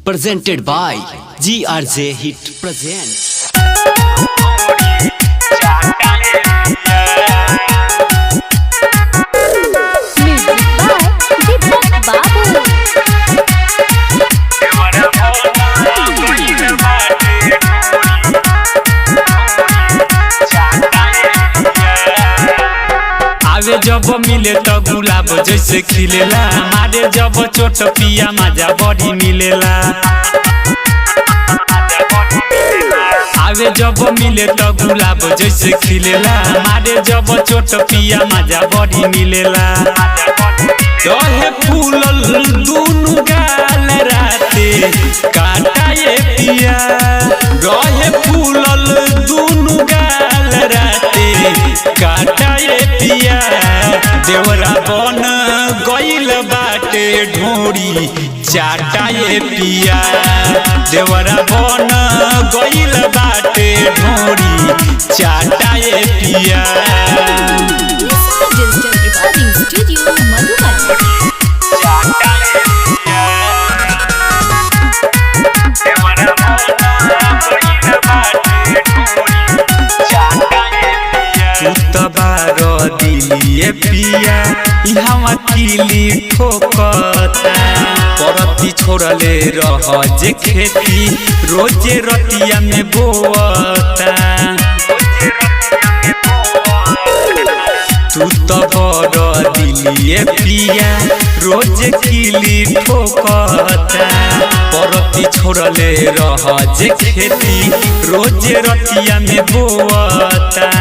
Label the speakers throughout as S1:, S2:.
S1: presented by GRJ Hit Presents.
S2: Music by Deepak Babu.
S3: आवे जब मिले तो गुलाब जैसे खिलेला, मारे जब चोट पिया मजा बड़ी मिलेला। आवे जब मिले तो गुलाब जैसे खिलेला, मारे जब चोट पिया मजा बड़ी मिलेला। रहे फूलल दूनु गाल राते काटा ये पिया, रहे फूलल दूनु गाल राते काटा ये पिया। देवरा बन गइल बाटे ढोरी चाटा ये पिया, देवरा बन गइल बाटे ढोरी चाटा ये पिया।
S2: Digital Recording Studio Madhuban.
S3: दिलिए पिया यहाँ किली ठोकता, परती छोड़ले रह जे खेती रोजे रतिया में बोता। तू तो बड़ दिलिए पिया रोज किली ठोकता, परती छोड़ले रह जे खेती रोजे रतिया में बोता।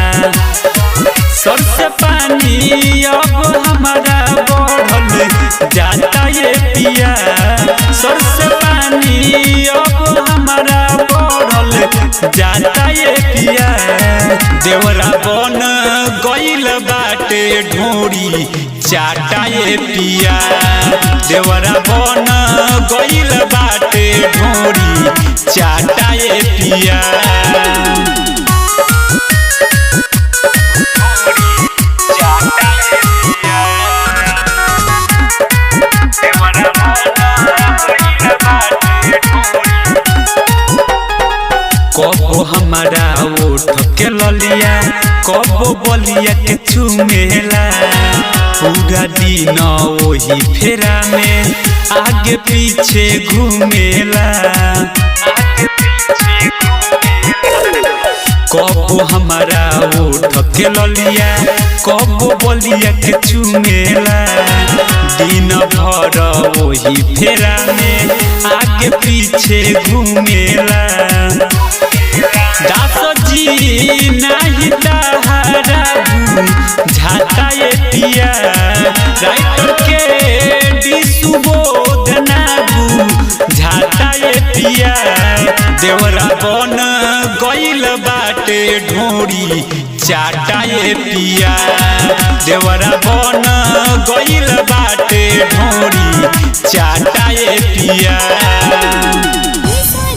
S3: सर से पानी अब हमारा बढ़ल जाता ये पिया, सर से पानी अब हमारा बढ़ल जाता ये पिया। देवरा बन गइल बाटे ढोरी चाटा ये पिया, देवरा बन गइल बाटे ढोरी चाटा ये पिया। कबो हमारा ओठ के ललिया कबो बलिया के चुमेला, पूरा दिन वही फेरा में आगे पीछे घूमेला। कबो हमारा ओठ के ललिया कबो बलिया के चुमेला, दिन भर वही फेरा में आगे पीछे घूमेला। दास जी नहीं तहारा झाटा ये पिया, राइटर के सुबोध नाबू झाटा ये पिया। देवरा बन गइल बाटे ढोरी चाटा ये पिया, देवरा बन गइल बाटे ढोरी चाटा ये पिया।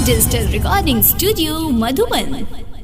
S2: Digital Recording Studio Madhuban.